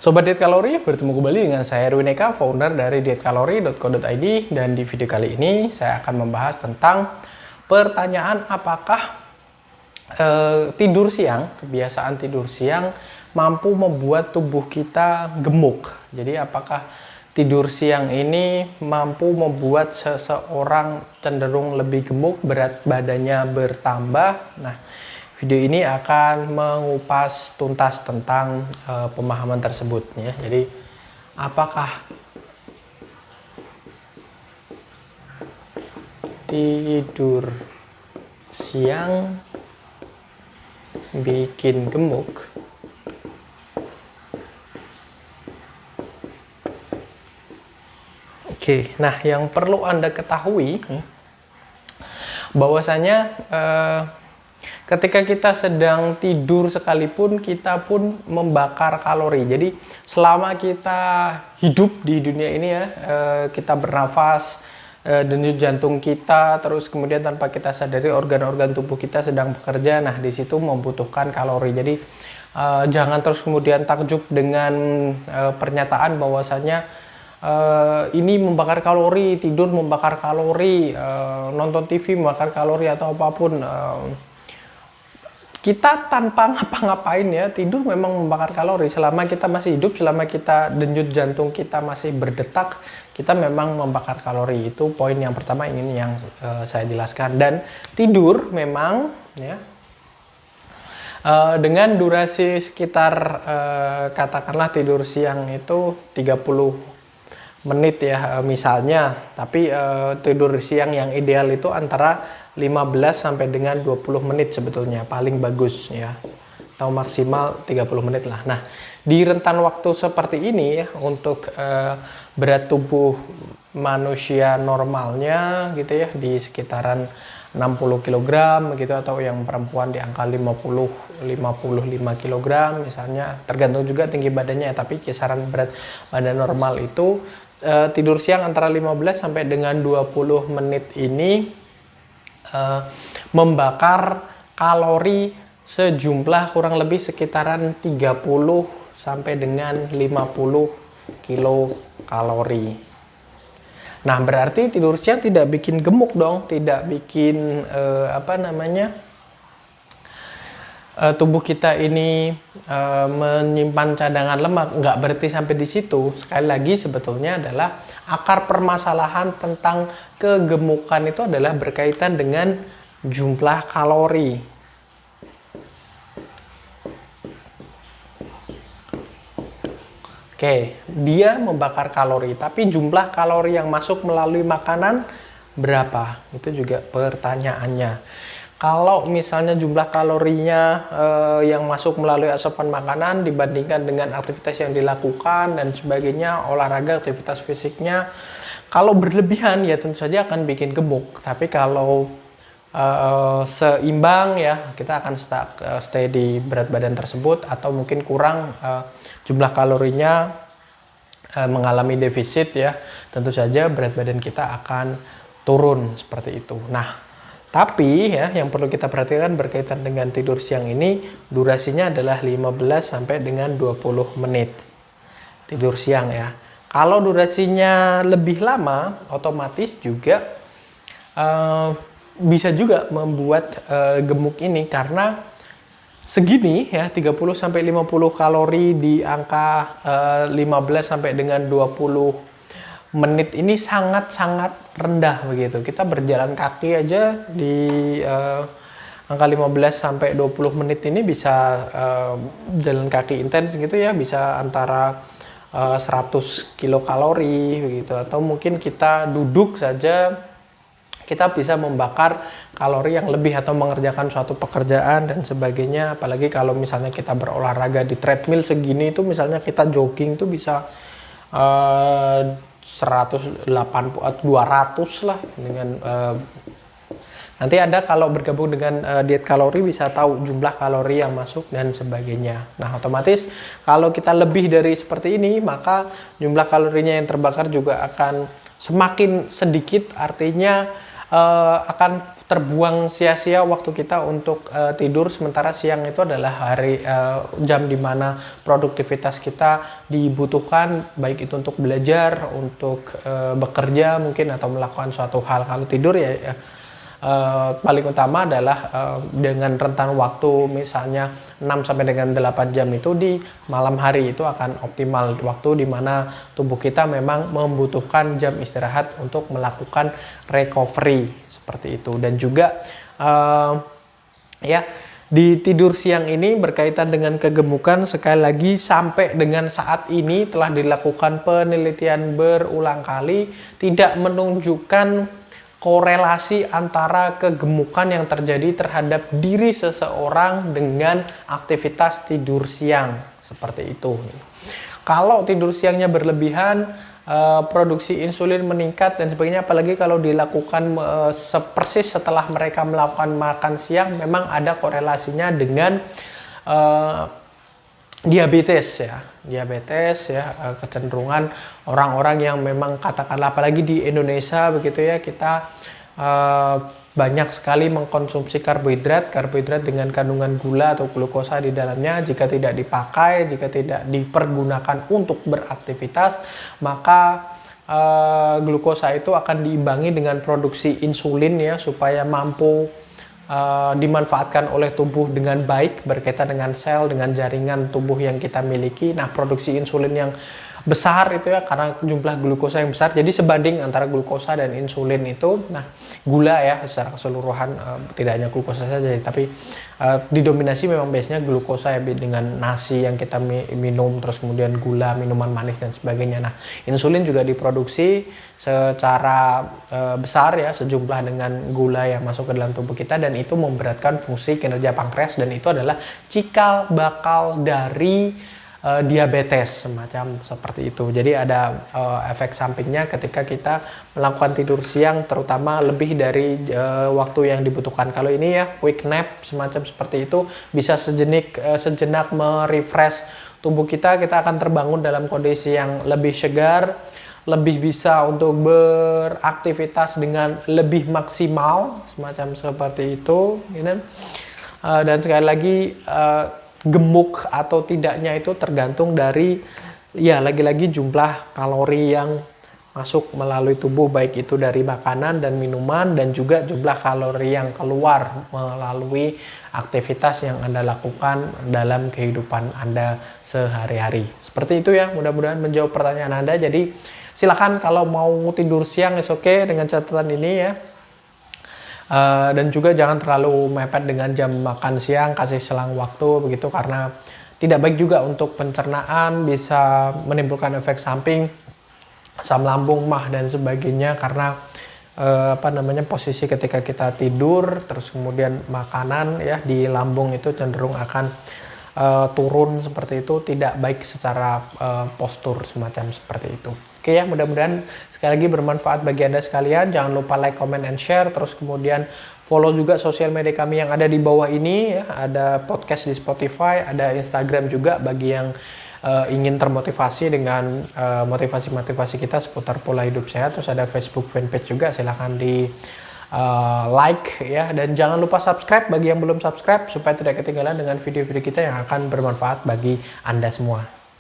Sobat Diet Kalori, bertemu kembali dengan saya Erwin Eka, founder dari dietkalori.co.id, dan di video kali ini saya akan membahas tentang pertanyaan apakah tidur siang, kebiasaan tidur siang mampu membuat tubuh kita gemuk. Jadi apakah tidur siang ini mampu membuat seseorang cenderung lebih gemuk, berat badannya bertambah? Nah, video ini akan mengupas tuntas tentang pemahaman tersebut ya. Jadi apakah tidur siang bikin gemuk? Oke, nah yang perlu Anda ketahui bahwasanya ketika kita sedang tidur sekalipun kita pun membakar kalori. Jadi selama kita hidup di dunia ini ya, kita bernafas, denyut jantung kita, terus kemudian tanpa kita sadari organ-organ tubuh kita sedang bekerja. Nah, di situ membutuhkan kalori. Jadi jangan terus kemudian takjub dengan pernyataan bahwasanya ini membakar kalori, tidur membakar kalori, nonton TV membakar kalori atau apapun. Kita tanpa ngapa-ngapain ya, tidur memang membakar kalori. Selama kita masih hidup, selama kita denyut jantung kita masih berdetak, kita memang membakar kalori. Itu poin yang pertama yang saya jelaskan. Dan tidur memang ya, dengan durasi sekitar katakanlah tidur siang itu 30 menit ya misalnya, tapi tidur siang yang ideal itu antara 15 sampai dengan 20 menit sebetulnya paling bagus ya, atau maksimal 30 menit lah. Nah, di rentan waktu seperti ini ya, untuk berat tubuh manusia normalnya gitu ya, di sekitaran 60 kg gitu, atau yang perempuan di angka 55 kg misalnya, tergantung juga tinggi badannya ya, tapi kisaran berat badan normal itu tidur siang antara 15 sampai dengan 20 menit ini membakar kalori sejumlah kurang lebih sekitaran 30 sampai dengan 50 kilokalori. Nah, berarti tidur siang tidak bikin gemuk dong, tidak bikin tubuh kita ini menyimpan cadangan lemak. Nggak berhenti sampai di situ. Sekali lagi, sebetulnya adalah akar permasalahan tentang kegemukan itu adalah berkaitan dengan jumlah kalori. Oke, dia membakar kalori, tapi jumlah kalori yang masuk melalui makanan berapa? Itu juga pertanyaannya. Kalau misalnya jumlah kalorinya yang masuk melalui asupan makanan dibandingkan dengan aktivitas yang dilakukan dan sebagainya, olahraga, aktivitas fisiknya, kalau berlebihan ya tentu saja akan bikin gemuk. Tapi kalau seimbang ya, kita akan stay di berat badan tersebut, atau mungkin kurang jumlah kalorinya, mengalami defisit ya, tentu saja berat badan kita akan turun seperti itu. Nah, tapi ya, yang perlu kita perhatikan berkaitan dengan tidur siang ini, durasinya adalah 15 sampai dengan 20 menit tidur siang ya. Kalau durasinya lebih lama, otomatis juga bisa juga membuat gemuk ini, karena segini ya, 30 sampai 50 kalori di angka 15 sampai dengan 20 menit ini sangat-sangat rendah begitu. Kita berjalan kaki aja di angka 15 sampai 20 menit ini bisa jalan kaki intens gitu ya, bisa antara 100 kilokalori begitu, atau mungkin kita duduk saja kita bisa membakar kalori yang lebih, atau mengerjakan suatu pekerjaan dan sebagainya. Apalagi kalau misalnya kita berolahraga di treadmill segini, itu misalnya kita jogging tuh bisa 180 atau 200 lah dengan nanti ada, kalau bergabung dengan diet kalori bisa tahu jumlah kalori yang masuk dan sebagainya. Nah, otomatis kalau kita lebih dari seperti ini, maka jumlah kalorinya yang terbakar juga akan semakin sedikit. Artinya akan terbuang sia-sia waktu kita untuk tidur, sementara siang itu adalah jam dimana produktivitas kita dibutuhkan, baik itu untuk belajar, untuk bekerja mungkin, atau melakukan suatu hal. Kalau tidur ya paling utama adalah dengan rentan waktu misalnya 6 sampai dengan 8 jam itu di malam hari, itu akan optimal waktu di mana tubuh kita memang membutuhkan jam istirahat untuk melakukan recovery seperti itu. Dan juga ya di tidur siang ini berkaitan dengan kegemukan, sekali lagi sampai dengan saat ini telah dilakukan penelitian berulang kali tidak menunjukkan korelasi antara kegemukan yang terjadi terhadap diri seseorang dengan aktivitas tidur siang seperti itu. Kalau tidur siangnya berlebihan, produksi insulin meningkat dan sebagainya, apalagi kalau dilakukan persis setelah mereka melakukan makan siang, memang ada korelasinya dengan diabetes ya, kecenderungan orang-orang yang memang katakanlah apalagi di Indonesia begitu ya, kita banyak sekali mengkonsumsi karbohidrat dengan kandungan gula atau glukosa di dalamnya. Jika tidak dipakai, jika tidak dipergunakan untuk beraktivitas, maka glukosa itu akan diimbangi dengan produksi insulin ya, supaya mampu dimanfaatkan oleh tubuh dengan baik berkaitan dengan sel, dengan jaringan tubuh yang kita miliki. Nah, produksi insulin yang besar itu ya karena jumlah glukosa yang besar, jadi sebanding antara glukosa dan insulin itu. Nah, gula ya secara keseluruhan, tidak hanya glukosa saja tapi didominasi memang biasanya glukosa ya, dengan nasi yang kita minum, terus kemudian gula, minuman manis dan sebagainya. Nah, insulin juga diproduksi secara besar ya, sejumlah dengan gula yang masuk ke dalam tubuh kita, dan itu memberatkan fungsi kinerja pankreas, dan itu adalah cikal bakal dari diabetes semacam seperti itu. Jadi ada efek sampingnya ketika kita melakukan tidur siang, terutama lebih dari waktu yang dibutuhkan. Kalau ini ya quick nap semacam seperti itu, bisa sejenak merefresh tubuh kita akan terbangun dalam kondisi yang lebih segar, lebih bisa untuk beraktivitas dengan lebih maksimal semacam seperti itu. Dan sekali lagi gemuk atau tidaknya itu tergantung dari ya lagi-lagi jumlah kalori yang masuk melalui tubuh, baik itu dari makanan dan minuman, dan juga jumlah kalori yang keluar melalui aktivitas yang Anda lakukan dalam kehidupan Anda sehari-hari. Seperti itu ya, mudah-mudahan menjawab pertanyaan Anda. Jadi silakan kalau mau tidur siang is okay dengan catatan ini ya. Dan juga jangan terlalu mepet dengan jam makan siang, kasih selang waktu begitu, karena tidak baik juga untuk pencernaan, bisa menimbulkan efek samping asam lambung, mah dan sebagainya, karena posisi ketika kita tidur terus kemudian makanan ya di lambung itu cenderung akan turun seperti itu, tidak baik secara postur semacam seperti itu. Oke ya, mudah-mudahan sekali lagi bermanfaat bagi Anda sekalian. Jangan lupa like, comment, and share. Terus kemudian follow juga sosial media kami yang ada di bawah ini ya. Ada podcast di Spotify, ada Instagram juga bagi yang ingin termotivasi dengan motivasi-motivasi kita seputar pola hidup sehat. Terus ada Facebook fanpage juga, silahkan di like ya. Dan jangan lupa subscribe bagi yang belum subscribe, supaya tidak ketinggalan dengan video-video kita yang akan bermanfaat bagi Anda semua.